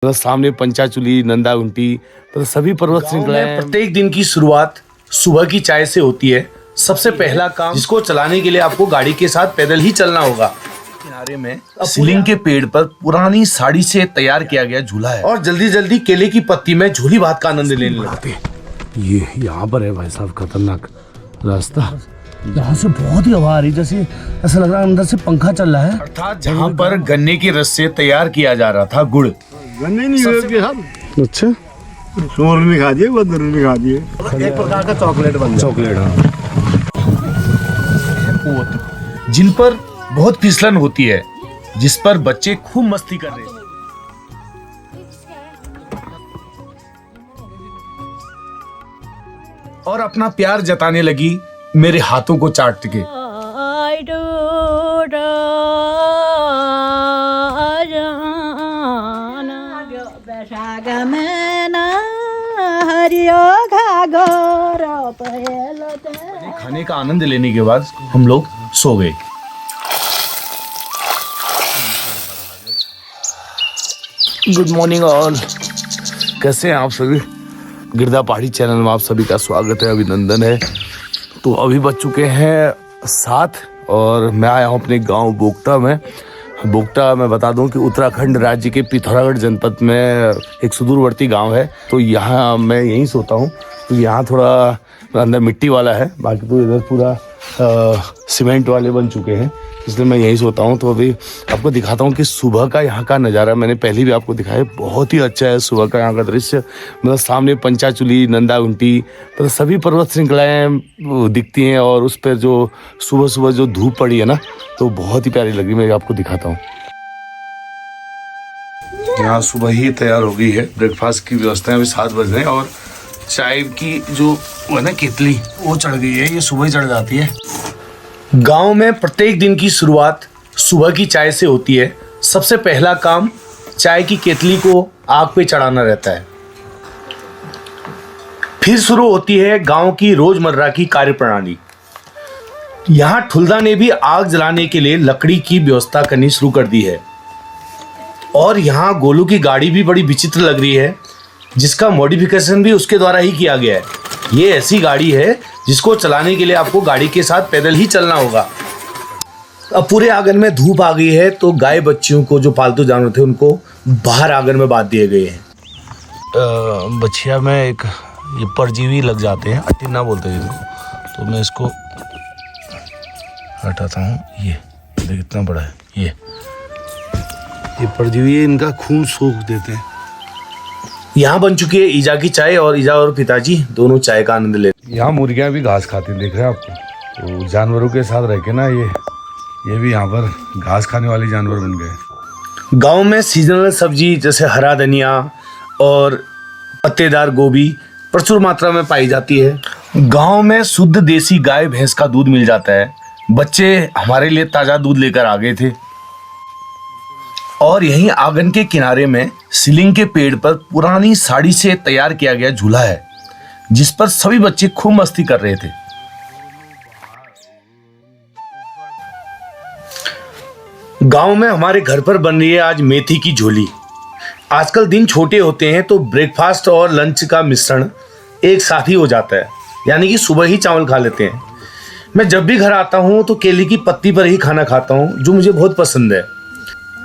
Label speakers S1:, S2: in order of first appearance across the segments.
S1: मतलब सामने पंचाचूली, नंदागुंटी, मतलब सभी पर्वत श्रृंखलाएं।
S2: प्रत्येक दिन की शुरुआत सुबह की चाय से होती है। सबसे पहला काम जिसको चलाने के लिए आपको गाड़ी के साथ पैदल ही चलना होगा। किनारे में सीलिंग के पेड़ पर पुरानी साड़ी से तैयार किया गया झूला है और जल्दी जल्दी केले की पत्ती में झोली भात का आनंद लेने लगा।
S1: ये यहाँ पर है भाई साहब खतरनाक रास्ता।
S3: यहाँ से बहुत ही हवा आ रही, जैसे ऐसा लग रहा है अंदर से पंखा चल रहा है।
S2: अर्थात जहाँ पर गन्ने के रस से तैयार किया जा रहा था गुड़।
S4: गन्ने नहीं हुए हम।
S1: अच्छा,
S4: सूअर ने खा दिए, बंदर ने खा दिए।
S3: एक प्रकार का चॉकलेट बन गया।
S1: चॉकलेट।
S2: जिन पर बहुत फिसलन होती है, जिस पर बच्चे खूब मस्ती कर रहे हैं। और अपना प्यार जताने लगी मेरे हाथों को चाट के। खाने का आनंद लेने के बाद हम लोग सो गए।
S1: गुड मॉर्निंग ऑल, कैसे हैं आप सभी? गिरदा पहाड़ी चैनल में आप सभी का स्वागत है, अभिनंदन है। तो अभी बज चुके हैं 7 और मैं आया हूँ अपने गांव बोगटा में। बोगटा मैं बता दूं कि उत्तराखंड राज्य के पिथौरागढ़ जनपद में एक सुदूरवर्ती गांव है। तो यहाँ मैं यहीं सोता हूँ। तो यहाँ थोड़ा अंदर मिट्टी वाला है, बाकी तो इधर पूरा सीमेंट वाले बन चुके हैं, इसलिए मैं यहीं सोता हूँ। तो अभी आपको दिखाता हूँ कि सुबह का यहाँ का नज़ारा मैंने पहले भी आपको दिखाया, बहुत ही अच्छा है सुबह का यहाँ का दृश्य। मतलब सामने पंचाचूली, नंदागुंटी, मतलब सभी पर्वत श्रृंखलाएं दिखती हैं और उस पर जो सुबह सुबह जो धूप पड़ी है ना, तो बहुत ही प्यारी लग रही है। मैं आपको दिखाता हूँ। यहाँ सुबह ही तैयार हो गई है, ब्रेकफास्ट की व्यवस्था है। अभी 7 बज रहे हैं और चाय की जो है ना केतली, वो चढ़ गई है। ये सुबह ही चढ़ जाती है।
S2: गांव में प्रत्येक दिन की शुरुआत सुबह की चाय से होती है। सबसे पहला काम चाय की केतली को आग पे चढ़ाना रहता है। फिर शुरू होती है गांव की रोजमर्रा की कार्यप्रणाली। यहाँ ठुल्दा ने भी आग जलाने के लिए लकड़ी की व्यवस्था करनी शुरू कर दी है। और यहाँ गोलू की गाड़ी भी बड़ी विचित्र लग रही है, जिसका मॉडिफिकेशन भी उसके द्वारा ही किया गया है। ये ऐसी गाड़ी है जिसको चलाने के लिए आपको गाड़ी के साथ पैदल ही चलना होगा। अब पूरे आंगन में धूप आ गई है, तो गाय बच्चियों को, जो पालतू जानवर थे, उनको बाहर आंगन में बांध दिए गए हैं।
S1: बछिया में एक ये परजीवी लग जाते हैं, अटिन्ना बोलते हैं इसको। तो मैं इसको हटाता हूँ। ये देख कितना बड़ा है। ये परजीवी इनका खून सूख देते हैं।
S2: यहाँ बन चुकी है ईजा की चाय और ईजा और पिताजी दोनों चाय का आनंद लेते हैं।
S1: यहाँ मुर्गियाँ भी घास खाती हैं, देख रहे हैं आपको। तो जानवरों के साथ रह के ना ये भी यहाँ पर घास खाने वाले जानवर बन गए।
S2: गांव में सीजनल सब्जी जैसे हरा धनिया और पत्तेदार गोभी प्रचुर मात्रा में पाई जाती है। गांव में शुद्ध देसी गाय भैंस का दूध मिल जाता है। बच्चे हमारे लिए ताज़ा दूध लेकर आ गए थे। और यहीं आंगन के किनारे में सीलिंग के पेड़ पर पुरानी साड़ी से तैयार किया गया झूला है, जिस पर सभी बच्चे खूब मस्ती कर रहे थे। गांव में हमारे घर पर बन रही है आज मेथी की झोली। आजकल दिन छोटे होते हैं तो ब्रेकफास्ट और लंच का मिश्रण एक साथ ही हो जाता है, यानी कि सुबह ही चावल खा लेते हैं। मैं जब भी घर आता हूं तो केले की पत्ती पर ही खाना खाता हूं, जो मुझे बहुत पसंद है।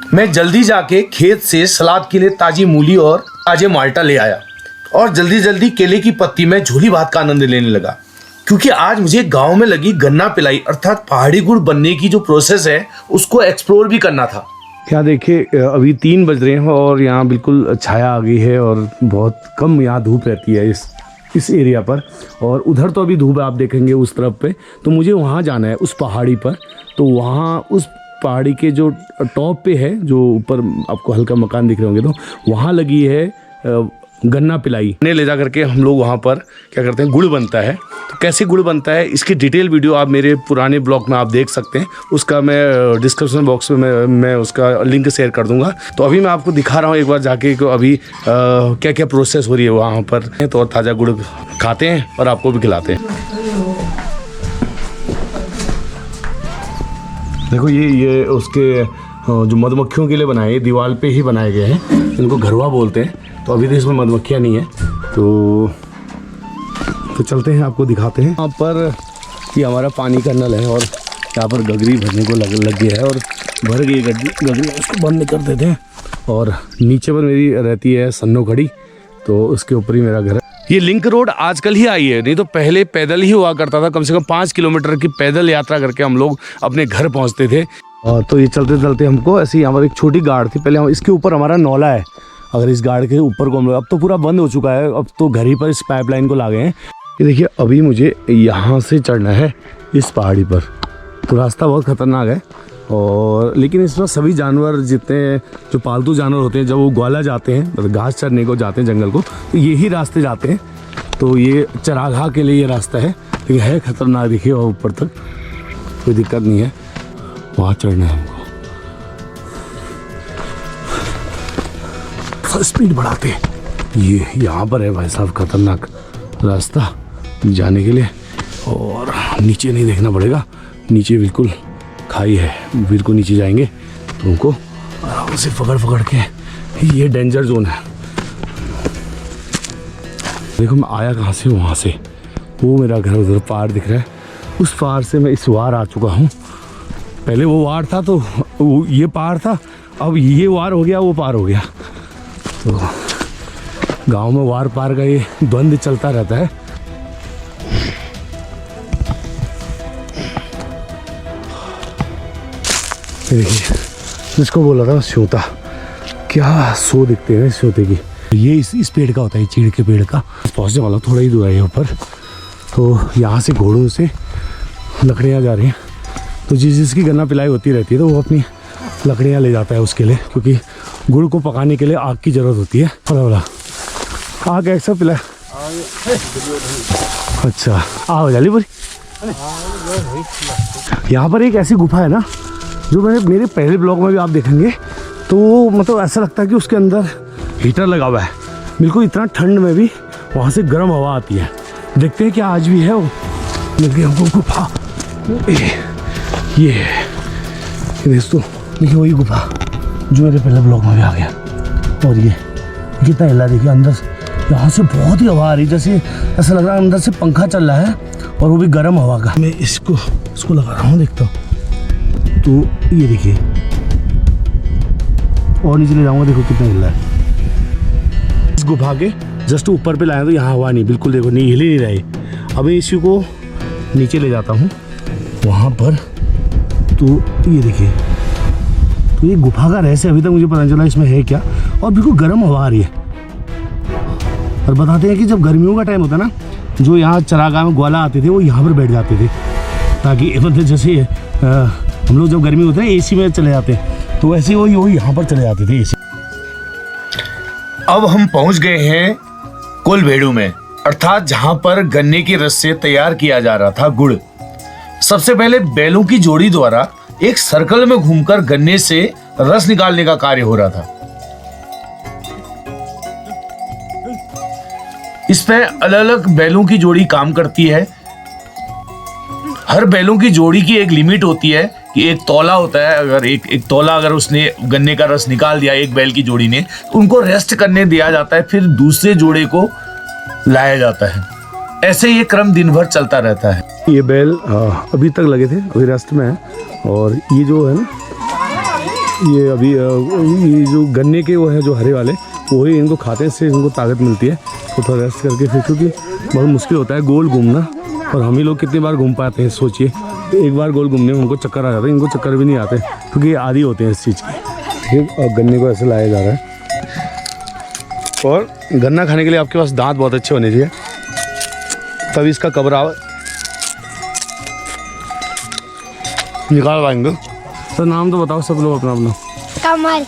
S2: मैं जल्दी जाके खेत से सलाद के लिए ताजी मूली और ताजे माल्टा ले आया और जल्दी जल्दी केले की पत्ती में झोली भात का आनंद लेने लगा, क्योंकि आज मुझे गांव में लगी गन्ना पिलाई अर्थात पहाड़ी गुड़ बनने की जो प्रोसेस है, उसको एक्सप्लोर भी करना था।
S1: क्या देखिए, अभी 3 बज रहे हैं और यहाँ बिल्कुल छाया आ गई है और बहुत कम यहाँ धूप रहती है इस एरिया पर। और उधर तो अभी धूप आप देखेंगे उस तरफ पे। तो मुझे वहाँ जाना है उस पहाड़ी पर। तो वहाँ उस पहाड़ी के जो टॉप पे है, जो ऊपर आपको हल्का मकान दिख रहे होंगे, तो वहाँ लगी है गन्ना पिलाई। ने ले जा करके हम लोग वहाँ पर क्या करते हैं, गुड़ बनता है। तो कैसे गुड़ बनता है इसकी डिटेल वीडियो आप मेरे पुराने ब्लॉग में आप देख सकते हैं। उसका मैं डिस्क्रिप्शन बॉक्स में मैं उसका लिंक शेयर कर दूंगा। तो अभी मैं आपको दिखा रहा हूँ एक बार जाके कि अभी क्या क्या प्रोसेस हो रही है वहाँ पर। तो ताज़ा गुड़ खाते हैं और आपको भी खिलाते हैं। देखो ये उसके जो मधुमक्खियों के लिए बनाए हैं, दीवार पे ही बनाए गए हैं। इनको घरवा बोलते हैं। तो अभी तो इसमें मधुमक्खियाँ नहीं है, तो चलते हैं, आपको दिखाते हैं। यहाँ पर ये हमारा पानी का नल है और यहाँ पर गगरी भरने को लग गया है और भर गई गगरी, उसको बंद कर देते हैं। और नीचे पर मेरी रहती है सन्नो खड़ी, तो उसके ऊपर ही मेरा घर है। ये लिंक रोड आजकल ही आई है, नहीं तो पहले पैदल ही हुआ करता था। कम से कम 5 किलोमीटर की पैदल यात्रा करके हम लोग अपने घर पहुंचते थे। और तो ये चलते चलते हमको ऐसे यहाँ पर एक छोटी गाड़ थी पहले, इसके ऊपर हमारा नौला है। अगर इस गाड़ के ऊपर को हम लोग, अब तो पूरा बंद हो चुका है, अब तो घर ही पर इस पाइपलाइन को लागे हैं। ये देखिए, अभी मुझे यहाँ से चढ़ना है इस पहाड़ी पर, तो रास्ता बहुत ख़तरनाक है। और लेकिन इसमें सभी जानवर, जितने जो पालतू जानवर होते हैं, जब वो ग्वाला जाते हैं, मतलब घास चरने को जाते हैं जंगल को, तो यही रास्ते जाते हैं। तो ये चरागाह के लिए ये रास्ता है, लेकिन है ख़तरनाक। देखिए और ऊपर तक कोई दिक्कत नहीं है, वहाँ चढ़ना है हमको। स्पीड बढ़ाते ये यहाँ पर है भाई साहब ख़तरनाक रास्ता जाने के लिए। और नीचे नहीं देखना पड़ेगा, नीचे बिल्कुल खाई है, बिल्कुल नीचे जाएंगे तो उनको आराम से पकड़ के, ये डेंजर जोन है। देखो मैं आया कहाँ से, वहाँ से, वो मेरा घर उधर पार दिख रहा है, उस पार से मैं इस वार आ चुका हूँ। पहले वो वार था तो वो ये पार था, अब ये वार हो गया, वो पार हो गया। तो गांव में वार पार का ये द्वंद्व चलता रहता है। देखिए, जिसको बोला था स्योता, क्या सो दिखते हैं स्योते की। ये इस पेड़ का होता है, चीड़ के पेड़ का। पहुँचने वाला थोड़ा ही दूर है ऊपर। तो यहाँ से घोड़ों से लकड़ियाँ जा रही हैं, तो जिसकी गन्ना पिलाई होती रहती है तो वो अपनी लकड़ियाँ ले जाता है उसके लिए, क्योंकि गुड़ को पकाने के लिए आग की ज़रूरत होती है। बोला आग ऐसा पिला, अच्छा आओ जाली पूरी। यहाँ पर एक ऐसी गुफा है ना, जो मेरे पहले ब्लॉग में भी आप देखेंगे, तो मतलब ऐसा लगता है कि उसके अंदर हीटर लगा हुआ है। बिल्कुल इतना ठंड में भी वहाँ से गर्म हवा आती है। देखते हैं क्या आज भी है वो। मिल गई हमको गुफा, ये दोस्तों देखिए वही गुफा जो मेरे पहले ब्लॉग में भी आ गया। और ये कितना हिला, देखिए अंदर से, यहाँ से बहुत ही हवा आ रही, जैसे ऐसा लग रहा है अंदर से पंखा चल रहा है, और वो भी गर्म हवा का। मैं इसको लगा रहा हूँ, देखता हूँ। तो ये देखिए, और नीचे ले जाऊँगा, देखो कितना हिल रहा है। इस गुफा के जस्ट ऊपर पे लाया तो यहाँ हवा नहीं, बिल्कुल देखो नहीं, हिल ही नहीं रही। अभी इसी को नीचे ले जाता हूँ वहाँ पर, तो ये देखिए, तो ये गुफा का रहस्य अभी तक मुझे पता नहीं चला इसमें है क्या। और बिल्कुल गर्म हवा आ रही है। और बताते हैं कि जब गर्मियों का टाइम होता है ना, जो यहाँ चरागाह में ग्वाला आते थे वो यहाँ पर बैठ जाते थे, ताकि मतलब जैसे हम लोग जब गर्मी होते हैं एसी में चले जाते हैं, तो वैसे वो यहाँ पर चले जाते थे एसी।
S2: अब हम पहुंच गए हैं कोलभेड़ू में, अर्थात जहां पर गन्ने के रस से तैयार किया जा रहा था गुड़। सबसे पहले बैलों की जोड़ी द्वारा एक सर्कल में घूमकर गन्ने से रस निकालने का कार्य हो रहा था। इस पे अलग अलग बैलों की जोड़ी काम करती है। हर बैलों की जोड़ी की एक लिमिट होती है कि एक तौला होता है, अगर एक तौला अगर उसने गन्ने का रस निकाल दिया एक बैल की जोड़ी ने, तो उनको रेस्ट करने दिया जाता है, फिर दूसरे जोड़े को लाया जाता है। ऐसे ये क्रम दिन भर चलता रहता है।
S1: ये बैल अभी तक लगे थे, अभी रेस्ट में है। और ये जो है ना, ये अभी ये जो गन्ने के वो है जो हरे वाले, वही इनको खाते हैं, इससे इनको ताकत मिलती है। तो थोड़ा रेस्ट करके फिर, क्योंकि बहुत मुश्किल होता है गोल घूमना, और हम ही लोग कितनी बार घूम पाते हैं सोचिए। तो एक बार गोल घूमने में उनको चक्कर आ जाता है, इनको चक्कर भी नहीं आते, क्योंकि ये आदी होते हैं इस चीज़ की। ठीक, और गन्ने को ऐसे लाया जा रहा है। और गन्ना खाने के लिए आपके पास दांत बहुत अच्छे होने चाहिए, तभी इसका कबराव निकाल पाएंगे। तो नाम तो बताओ सब लोग अपना अपना।
S5: कमल,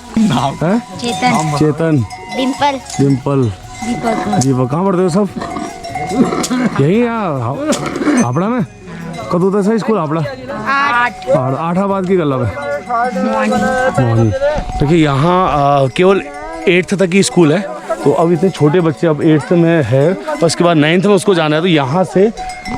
S1: है
S5: चेतन,
S1: चेतन,
S5: डिम्पल,
S1: डिम्पल, दीपक। कहाँ पढ़ते हो सब? यही हापड़ा में? कब होता है स्कूल? हापड़ा 8 की गला में। देखिए यहाँ केवल 8th तक की स्कूल है, तो अब इतने छोटे बच्चे, अब 8th में है और उसके बाद 9th में उसको जाना है, तो यहाँ से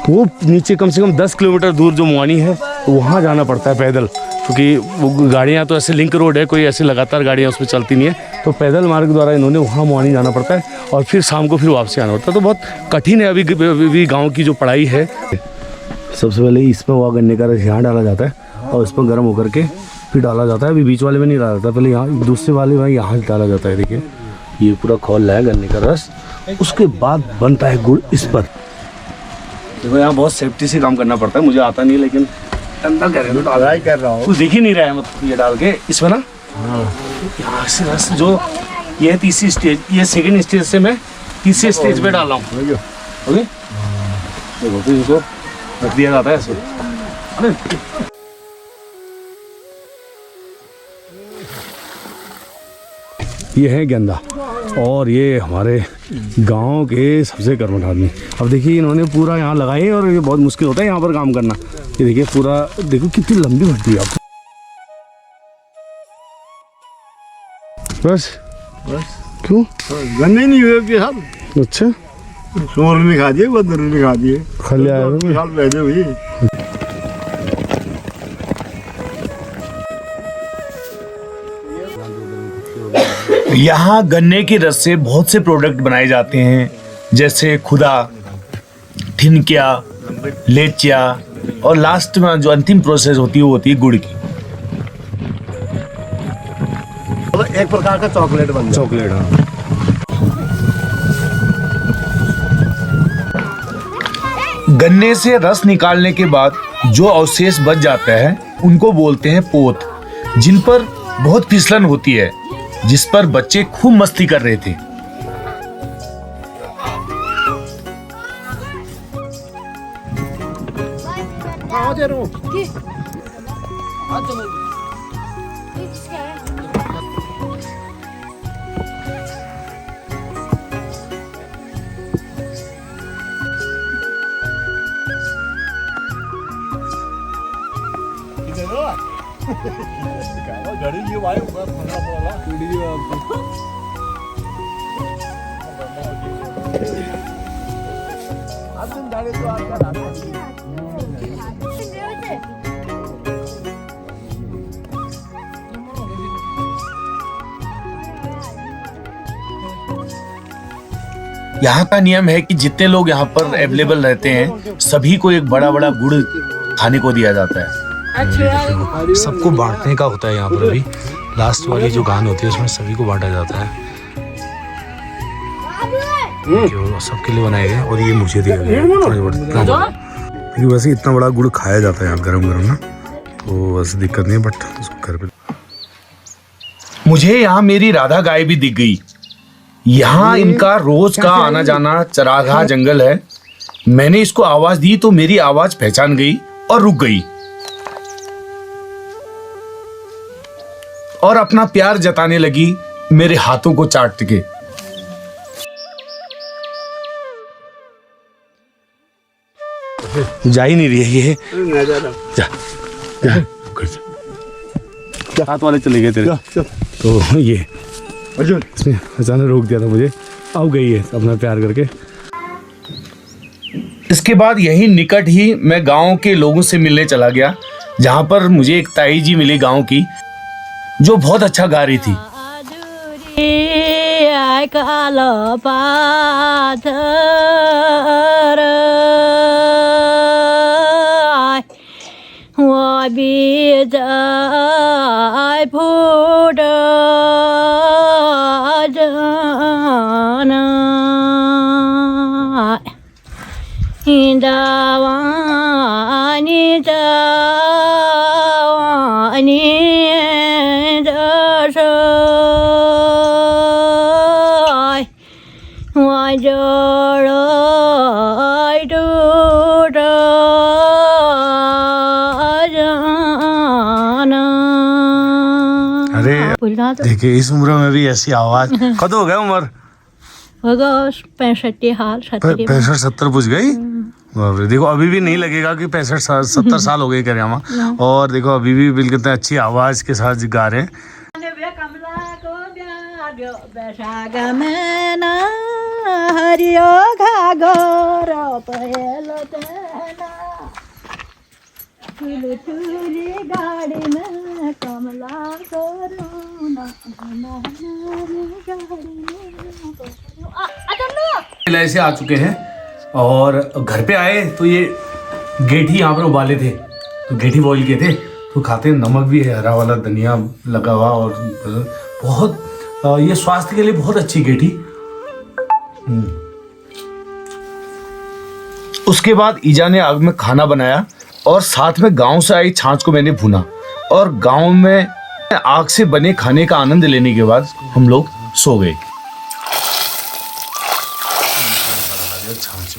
S1: वो नीचे कम से कम 10 किलोमीटर दूर जो मुआनी है, तो वहाँ जाना पड़ता है पैदल। क्योंकि वो गाड़ियाँ तो ऐसे लिंक रोड है, कोई ऐसी लगातार गाड़ियाँ उसमें चलती नहीं है, तो पैदल मार्ग द्वारा इन्होंने वहाँ मॉर्निंग जाना पड़ता है और फिर शाम को फिर वापसी आना होता है। तो बहुत कठिन है अभी गाँव की जो पढ़ाई है। सबसे पहले इसमें वहाँ गन्ने का रस यहाँ डाला जाता है और इस पर गर्म होकर के फिर डाला जाता है। अभी बीच वाले में नहीं डाला जाता, पहले यहाँ दूसरे वाले में यहाँ डाला जाता है। देखिए ये पूरा खोल है गन्ने का रस, उसके बाद बनता है गुड़ इस पर। देखो यहाँ बहुत सेफ्टी से काम करना पड़ता है, मुझे आता नहीं लेकिन अंदर कर रहे हो,
S4: कर रहा हूँ।
S1: कुछ दिख ही नहीं रहा है मतलब ये डाल के इसमें ना। यहाँ से रस जो ये तीसरी स्टेज, ये सेकंड स्टेज से मैं तीसरे स्टेज पे डाल रहा हूँ। ओके देखो फिर इसको रख दिया जाता है ऐसे। अरे ये है गेंदा और ये हमारे गांव के सबसे कर्मठ आदमी। अब देखिए इन्होंने पूरा यहाँ लगाई है और ये बहुत मुश्किल होता है यहाँ पर काम करना। ये देखिए पूरा, देखो कितनी लंबी भट्टी है। बस क्यों
S4: गन्ने नहीं हुए कि साहब,
S1: अच्छा
S4: सूर ने खा दिए, बंदर ने खा दिए,
S1: खाली आया हुआ है।
S4: साल पहले हुई।
S2: यहाँ गन्ने के रस से बहुत से प्रोडक्ट बनाए जाते हैं, जैसे खुदा, ठिनकिया, लेचिया और लास्ट में जो अंतिम प्रोसेस होती है वो होती है गुड़ की।
S4: एक प्रकार का चॉकलेट बन जाता है।
S1: चॉकलेट हाँ।
S2: गन्ने से रस निकालने के बाद जो अवशेष बच जाता है उनको बोलते हैं पोत, जिन पर बहुत फिसलन होती है, जिस पर बच्चे खूब मस्ती कर रहे थे। यहाँ का नियम है कि जितने लोग यहाँ पर अवेलेबल रहते हैं सभी को एक बड़ा बड़ा गुड़ खाने को दिया जाता है।
S1: सबको बांटने का होता है यहाँ पर। अभी लास्ट वाली जो गान होती है उसमें सभी को बांटा जाता है। जो सबके लिए बनाए गए और ये मुझे दिया गया है। क्योंकि वैसे इतना बड़ा गुड़ खाया जाता है यहाँ गरम गरम ना, तो वैसे दिक्कत नहीं है, बट उसको घर पे।
S2: मुझे यहाँ मेरी राधा गाय भी दिख गई। यहाँ इनका रोज का आना जाना चरागाह जंगल है। मैंने इसको आवाज दी तो मेरी आवाज पहचान गई और रुक गई और अपना प्यार जताने लगी मेरे हाथों को चाट के।
S1: जा ही नहीं रही है ये। जा जा हाथ वाले चले गए तेरे, तो ये इसने अचानक रोक दिया था मुझे। अब गई है अपना प्यार करके।
S2: इसके बाद यही निकट ही मैं गांव के लोगों से मिलने चला गया, जहां पर मुझे एक ताई जी मिली गांव की, जो बहुत अच्छा गा रही थी।
S1: अरे देखिए इस उम्र में भी ऐसी आवाज। कद हो गया उम्र?
S6: होगा 65 हाल
S1: 65-70 पूछ गई। बाप रे, देखो अभी भी नहीं लगेगा कि 65-70 साल हो गए करियामा। और देखो अभी भी बिल्कुल इतनी अच्छी आवाज के साथ गा रहे हैं।
S6: ठुले ठुले गाड़ी में कमला करो ना गाड़ी में
S2: ऐसे आ चुके हैं और घर पे आए तो ये गेठी यहाँ पर उबाले थे, तो गेठी बॉईल किए थे तो खाते हैं। नमक भी है, हरा वाला धनिया लगा हुआ और बहुत ये स्वास्थ्य के लिए बहुत अच्छी गेठी। उसके बाद ईजा ने आग में खाना बनाया और साथ में गांव से आई छाछ को मैंने भुना और गांव में आग से बने खाने का आनंद लेने के बाद हम लोग सो गए। छाछ